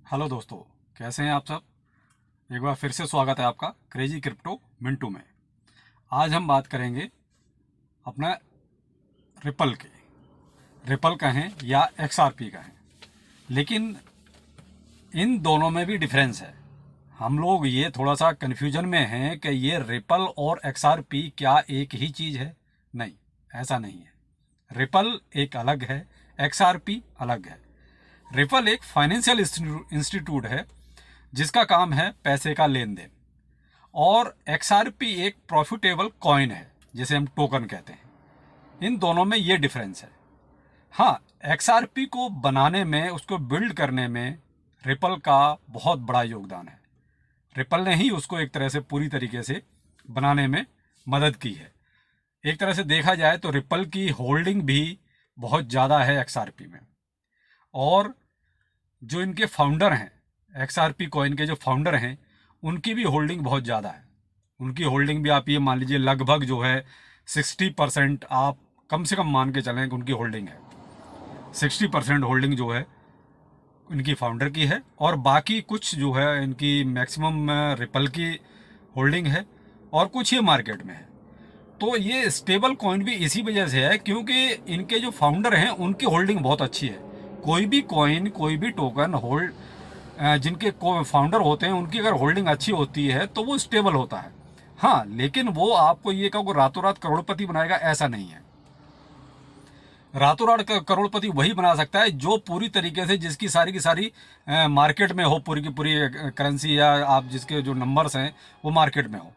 Hello दोस्तों, कैसे हैं आप सब। एक बार फिर से स्वागत है आपका क्रेजी क्रिप्टो मिंटू में। आज हम बात करेंगे अपना रिपल के। रिपल कहें या एक्सआरपी कहें, लेकिन इन दोनों में भी डिफरेंस है। हम लोग ये थोड़ा सा कन्फ्यूजन में हैं कि ये रिपल और एक्सआरपी क्या एक ही चीज़ है। नहीं, ऐसा नहीं है। रिपल एक अलग है, एक्सआरपी अलग है। रिपल एक फाइनेंशियल इंस्टीट्यूट है जिसका काम है पैसे का लेन देन, और एक्सआरपी एक प्रॉफिटेबल कॉइन है जिसे हम टोकन कहते हैं। इन दोनों में ये डिफरेंस है। हाँ, एक्सआरपी को बनाने में, उसको बिल्ड करने में रिपल का बहुत बड़ा योगदान है। रिपल ने ही उसको एक तरह से पूरी तरीके से बनाने में मदद की है। एक तरह से देखा जाए तो रिपल की होल्डिंग भी बहुत ज़्यादा है एक्सआरपी में। और जो इनके फाउंडर हैं, एक्सआरपी कॉइन के जो फाउंडर हैं, उनकी भी होल्डिंग बहुत ज़्यादा है। उनकी होल्डिंग भी आप ये मान लीजिए लगभग जो है 60% आप कम से कम मान के चलें कि उनकी होल्डिंग है। 60% होल्डिंग जो है इनकी फाउंडर की है, और बाकी कुछ जो है इनकी मैक्सिमम रिपल की होल्डिंग है, और कुछ ही मार्केट में है। तो ये स्टेबल कॉइन भी इसी वजह से है क्योंकि इनके जो फाउंडर हैं उनकी होल्डिंग बहुत अच्छी है। कोई भी कॉइन, कोई भी टोकन होल्ड, जिनके फाउंडर होते हैं उनकी अगर होल्डिंग अच्छी होती है तो वो स्टेबल होता है। हाँ, लेकिन वो आपको ये कहो रातों रात करोड़पति बनाएगा, ऐसा नहीं है। रातों रात करोड़पति वही बना सकता है जो पूरी तरीके से, जिसकी सारी की सारी मार्केट में हो, पूरी की पूरी करेंसी या आप जिसके जो नंबर्स हैं वो मार्केट में हो।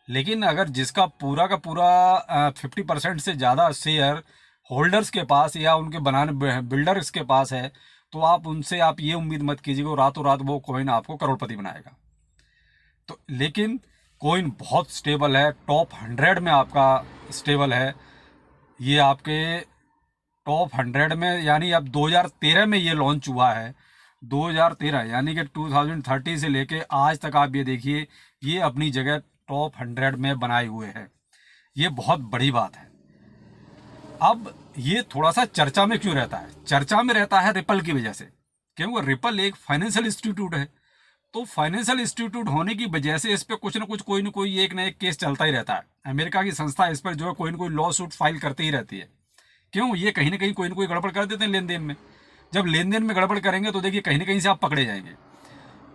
लेकिन अगर जिसका पूरा का पूरा 50% से ज़्यादा शेयर होल्डर्स के पास या उनके बनाने बिल्डर्स के पास है, तो आप उनसे आप ये उम्मीद मत कीजिए कि रातों रात वो कॉइन आपको करोड़पति बनाएगा। तो लेकिन कॉइन बहुत स्टेबल है, टॉप 100 में आपका स्टेबल है। ये आपके टॉप 100 में, यानी अब 2013 में ये लॉन्च हुआ है। 2013 यानी कि 2030 से लेके आज तक आप ये देखिए, ये अपनी जगह टॉप 100 में बनाए हुए हैं। ये बहुत बड़ी बात है। अब ये थोड़ा सा चर्चा में क्यों रहता है? चर्चा में रहता है रिपल की वजह से, क्योंकि रिपल एक फाइनेंशियल इंस्टीट्यूट है। तो फाइनेंशियल इंस्टीट्यूट होने की वजह से इस पर कुछ ना कुछ, कोई ना कोई एक ना एक केस चलता ही रहता है। अमेरिका की संस्था इस पर जो है कोई ना कोई लॉ सूट फाइल करती ही रहती है। क्यों? ये कहीं ना कोई गड़बड़ कर देते हैं लेन देन में। जब लेन देन में गड़बड़ करेंगे तो देखिए कहीं ना कहीं से आप पकड़े जाएंगे।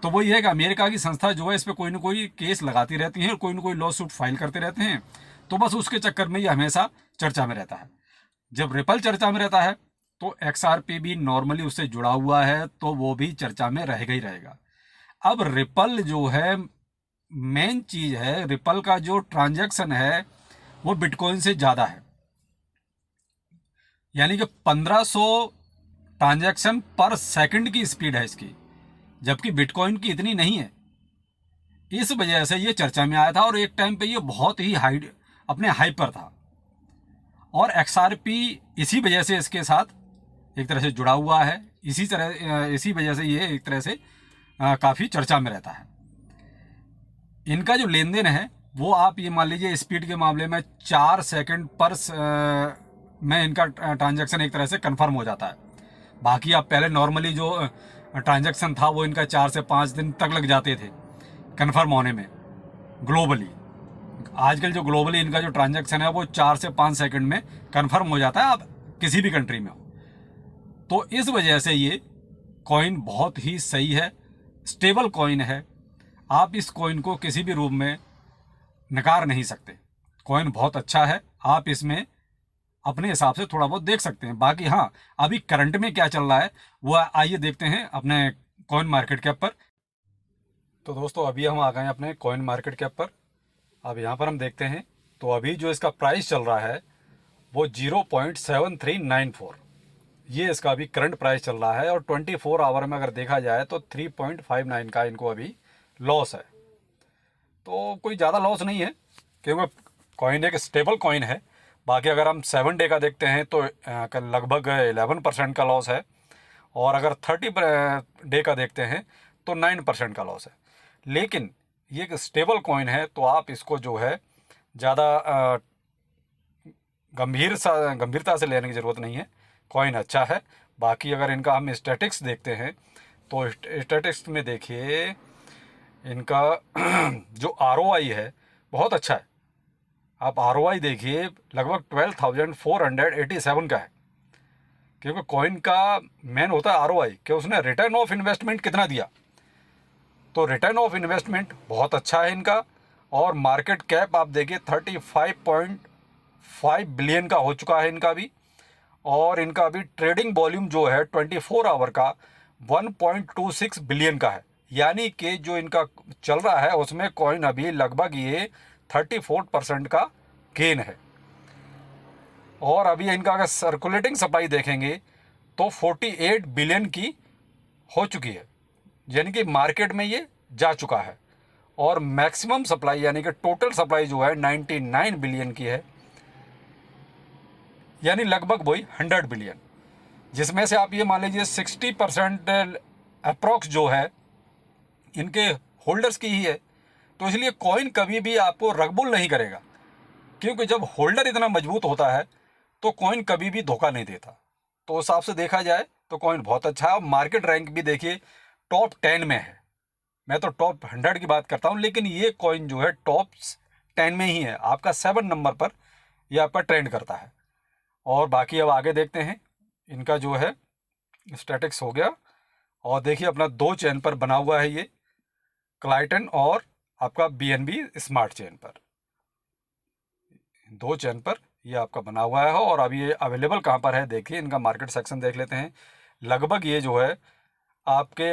तो वही है कि अमेरिका की संस्था जो है इस पर कोई ना कोई केस लगाती रहती है और कोई ना कोई लॉ सूट फाइल करते रहते हैं। तो बस उसके चक्कर में ये हमेशा चर्चा में रहता है। जब रिपल चर्चा में रहता है तो एक्सआरपी भी नॉर्मली उससे जुड़ा हुआ है, तो वो भी चर्चा में रहेगा ही रहेगा। अब रिपल जो है, मेन चीज है, रिपल का जो ट्रांजैक्शन है वो बिटकॉइन से ज़्यादा है। यानी कि 1500 ट्रांजैक्शन पर सेकंड की स्पीड है इसकी, जबकि बिटकॉइन की इतनी नहीं है। इस वजह से ये चर्चा में आया था और एक टाइम पे ये बहुत ही हाई, अपने हाई पर था। और एक्सआरपी इसी वजह से इसके साथ एक तरह से जुड़ा हुआ है। इसी वजह से ये एक तरह से काफ़ी चर्चा में रहता है। इनका जो लेन देन है वो आप ये मान लीजिए स्पीड के मामले में 4 सेकंड पर में इनका ट्रांजैक्शन एक तरह से कंफर्म हो जाता है। बाकी आप पहले नॉर्मली जो ट्रांजैक्शन था वो इनका 4 से 5 दिन तक लग जाते थे कंफर्म होने में ग्लोबली। आजकल जो ग्लोबली इनका जो ट्रांजैक्शन है वो 4 से 5 सेकंड में कंफर्म हो जाता है, आप किसी भी कंट्री में हो। तो इस वजह से ये कॉइन बहुत ही सही है, स्टेबल कॉइन है। आप इस कॉइन को किसी भी रूप में नकार नहीं सकते। कॉइन बहुत अच्छा है, आप इसमें अपने हिसाब से थोड़ा बहुत देख सकते हैं। बाकी हाँ, अभी करंट में क्या चल रहा है वो आइए देखते हैं अपने कॉइन मार्केट कैप पर। तो दोस्तों, अभी हम आ गए हैं अपने कॉइन मार्केट कैप पर। अब यहाँ पर हम देखते हैं तो अभी जो इसका प्राइस चल रहा है वो 0.7394, ये इसका अभी करंट प्राइस चल रहा है। और 24 आवर में अगर देखा जाए तो 3.59 का इनको अभी लॉस है। तो कोई ज़्यादा लॉस नहीं है क्योंकि कॉइन एक स्टेबल कॉइन है। बाकी अगर हम 7 डे का देखते हैं तो लगभग 11% का लॉस है, और अगर 30 डे का देखते हैं तो 9% का लॉस है। लेकिन ये एक स्टेबल कॉइन है तो आप इसको जो है ज़्यादा गंभीरता से लेने की ज़रूरत नहीं है। कॉइन अच्छा है। बाकी अगर इनका हम स्टैटिक्स देखते हैं तो स्टैटिस्टिक्स में देखिए इनका जो ROI है बहुत अच्छा है। आप ROI देखिए लगभग 12,487 का है, क्योंकि कॉइन का मेन होता है ROI कि उसने रिटर्न ऑफ इन्वेस्टमेंट कितना दिया। तो रिटर्न ऑफ इन्वेस्टमेंट बहुत अच्छा है इनका। और मार्केट कैप आप देखिए 35.5 बिलियन का हो चुका है इनका भी। और इनका अभी ट्रेडिंग वॉल्यूम जो है 24 आवर का 1.26 बिलियन का है। यानी कि जो इनका चल रहा है उसमें कॉइन अभी लगभग ये 34% का गेन है। और अभी इनका अगर सर्कुलेटिंग सप्लाई देखेंगे तो 48 बिलियन की हो चुकी है, यानी कि मार्केट में ये जा चुका है। और मैक्सिमम सप्लाई यानी कि टोटल सप्लाई जो है 99 बिलियन की है, यानी लगभग वही 100 बिलियन, जिसमें से आप ये मान लीजिए 60% अप्रॉक्स जो है इनके होल्डर्स की ही है। तो इसलिए कॉइन कभी भी आपको रगबुल नहीं करेगा, क्योंकि जब होल्डर इतना मजबूत होता है तो कॉइन कभी भी धोखा नहीं देता। तो उस हिसाब से देखा जाए तो कॉइन बहुत अच्छा है। और मार्केट रैंक भी देखिए टॉप 10 में है। मैं तो टॉप 100 की बात करता हूँ, लेकिन ये कॉइन जो है टॉप 10 में ही है। आपका 7 नंबर पर ये आपका ट्रेंड करता है। और बाकी अब आगे देखते हैं। इनका जो है स्टैटिक्स हो गया। और देखिए अपना 2 चेन पर बना हुआ है ये, क्लाइटन और आपका BNB स्मार्ट चेन पर, 2 चेन पर ये आपका बना हुआ है। और अभी ये अवेलेबल कहाँ पर है देखिए, इनका मार्केट सेक्शन देख लेते हैं। लगभग ये जो है आपके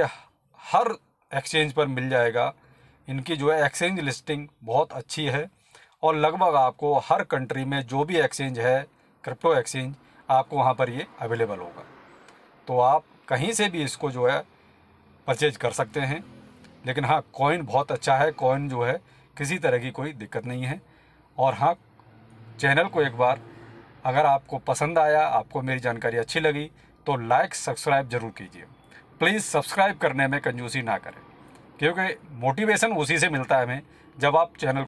हर एक्सचेंज पर मिल जाएगा। इनकी जो है एक्सचेंज लिस्टिंग बहुत अच्छी है। और लगभग आपको हर कंट्री में जो भी एक्सचेंज है क्रिप्टो एक्सचेंज, आपको वहाँ पर ये अवेलेबल होगा। तो आप कहीं से भी इसको जो है परचेज कर सकते हैं। लेकिन हाँ, कॉइन बहुत अच्छा है। कॉइन जो है किसी तरह की कोई दिक्कत नहीं है। और हाँ, चैनल को एक बार अगर आपको पसंद आया, आपको मेरी जानकारी अच्छी लगी, तो लाइक सब्सक्राइब ज़रूर कीजिए। प्लीज़ सब्सक्राइब करने में कंजूसी ना करें, क्योंकि मोटिवेशन उसी से मिलता है हमें जब आप चैनल